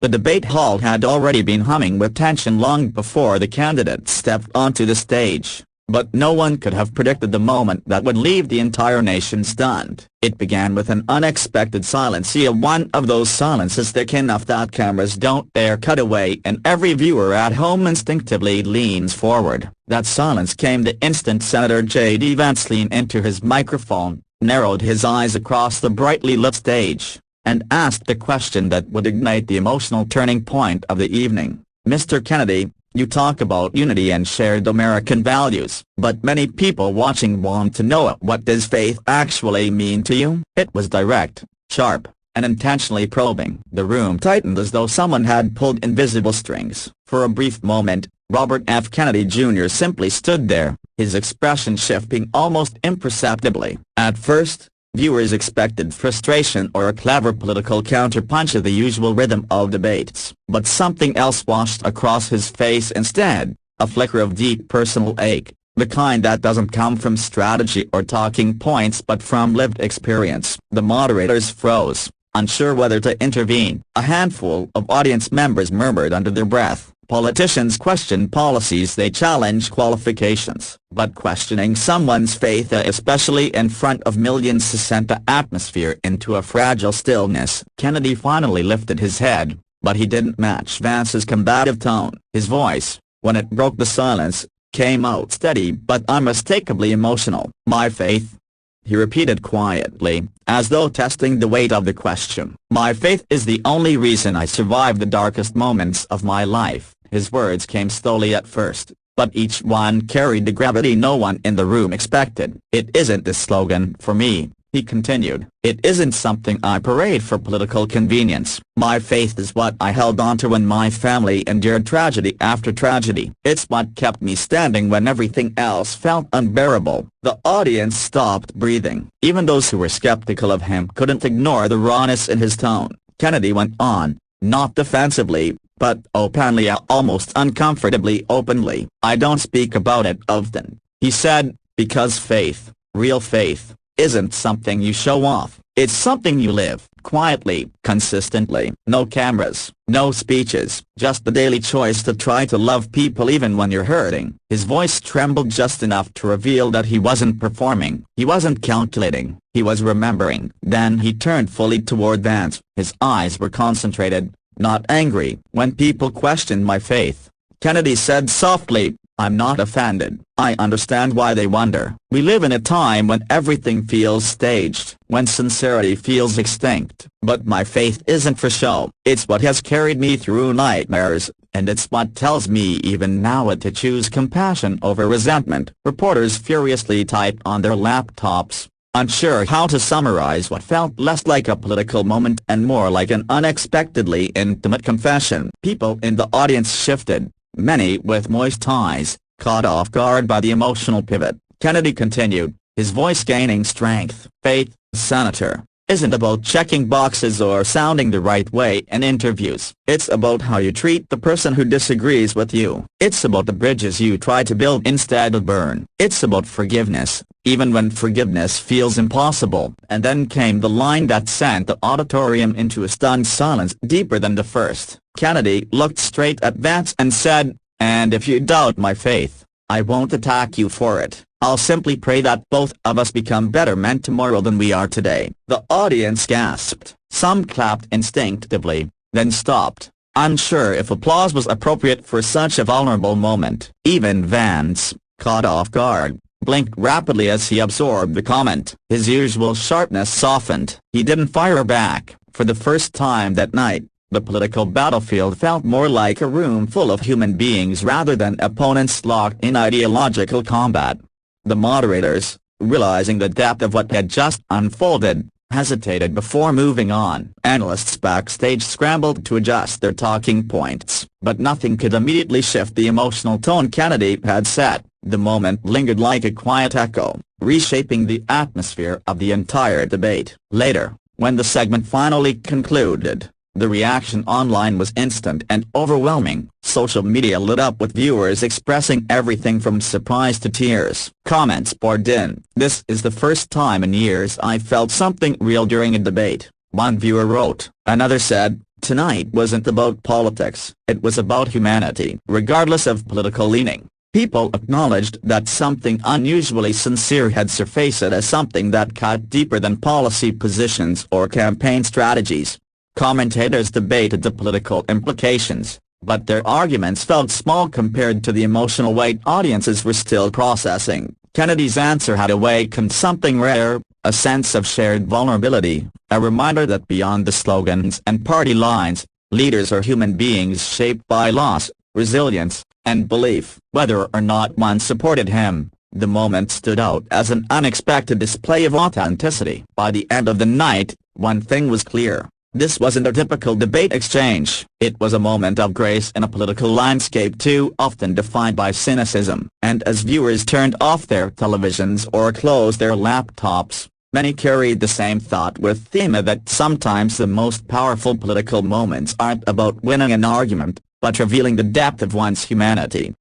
The debate hall had already been humming with tension long before the candidates stepped onto the stage, but no one could have predicted the moment that would leave the entire nation stunned. It began with an unexpected silence, one of those silences thick enough that cameras don't dare cut away and every viewer at home instinctively leans forward. That silence came the instant Senator J D Vance leaned into his microphone, narrowed his eyes across the brightly lit stage, and asked the question that would ignite the emotional turning point of the evening. "Mr. Kennedy, you talk about unity and shared American values, but many people watching want to know, what does faith actually mean to you?" It was direct, sharp, and intentionally probing. The room tightened as though someone had pulled invisible strings. For a brief moment, Robert F. Kennedy Jr. simply stood there, his expression shifting almost imperceptibly. At first, viewers expected frustration or a clever political counterpunch to the usual rhythm of debates. But something else washed across his face instead, a flicker of deep personal ache, the kind that doesn't come from strategy or talking points but from lived experience. The moderators froze, unsure whether to intervene. A handful of audience members murmured under their breath. Politicians question policies, they challenge qualifications. But questioning someone's faith, especially in front of millions, sent the atmosphere into a fragile stillness. Kennedy finally lifted his head, but he didn't match Vance's combative tone. His voice, when it broke the silence, came out steady but unmistakably emotional. "My faith," he repeated quietly, as though testing the weight of the question. "My faith is the only reason I survived the darkest moments of my life." His words came slowly at first, but each one carried the gravity no one in the room expected. "It isn't a slogan for me," he continued. "It isn't something I parade for political convenience. My faith is what I held onto when my family endured tragedy after tragedy. It's what kept me standing when everything else felt unbearable." The audience stopped breathing. Even those who were skeptical of him couldn't ignore the rawness in his tone. Kennedy went on, not defensively, but openly, almost uncomfortably openly. "I don't speak about it often," he said, "because faith, real faith, isn't something you show off. It's something you live, quietly, consistently. No cameras, no speeches, just the daily choice to try to love people even when you're hurting." His voice trembled just enough to reveal that he wasn't performing, he wasn't calculating, he was remembering. Then he turned fully toward Vance. His eyes were concentrated, not angry. "When people question my faith," Kennedy said softly, "I'm not offended. I understand why they wonder. We live in a time when everything feels staged, when sincerity feels extinct. But my faith isn't for show. It's what has carried me through nightmares, and it's what tells me even now to choose compassion over resentment." Reporters furiously typed on their laptops, unsure how to summarize what felt less like a political moment and more like an unexpectedly intimate confession. People in the audience shifted, many with moist eyes, caught off guard by the emotional pivot. Kennedy continued, his voice gaining strength. "Faith, Senator, isn't about checking boxes or sounding the right way in interviews. It's about how you treat the person who disagrees with you. It's about the bridges you try to build instead of burn. It's about forgiveness, even when forgiveness feels impossible." And then came the line that sent the auditorium into a stunned silence deeper than the first. Kennedy looked straight at Vance and said, "And if you doubt my faith, I won't attack you for it. I'll simply pray that both of us become better men tomorrow than we are today." The audience gasped. Some clapped instinctively, then stopped, unsure if applause was appropriate for such a vulnerable moment. Even Vance, caught off guard, blinked rapidly as he absorbed the comment. His usual sharpness softened. He didn't fire back. For the first time that night, the political battlefield felt more like a room full of human beings rather than opponents locked in ideological combat. The moderators, realizing the depth of what had just unfolded, hesitated before moving on. Analysts backstage scrambled to adjust their talking points, but nothing could immediately shift the emotional tone Kennedy had set. The moment lingered like a quiet echo, reshaping the atmosphere of the entire debate. Later, when the segment finally concluded, the reaction online was instant and overwhelming. Social media lit up with viewers expressing everything from surprise to tears. Comments poured in. "This is the first time in years I felt something real during a debate," one viewer wrote. Another said, Tonight wasn't about politics, it was about humanity. Regardless of political leaning, people acknowledged that something unusually sincere had surfaced as something that cut deeper than policy positions or campaign strategies. Commentators debated the political implications, but their arguments felt small compared to the emotional weight audiences were still processing. Kennedy's answer had awakened something rare, a sense of shared vulnerability, a reminder that beyond the slogans and party lines, leaders are human beings shaped by loss, resilience, and belief. Whether or not one supported him, the moment stood out as an unexpected display of authenticity. By the end of the night, one thing was clear. This wasn't a typical debate exchange. It was a moment of grace in a political landscape too often defined by cynicism. And as viewers turned off their televisions or closed their laptops, many carried the same thought with them, that sometimes the most powerful political moments aren't about winning an argument, but revealing the depth of one's humanity.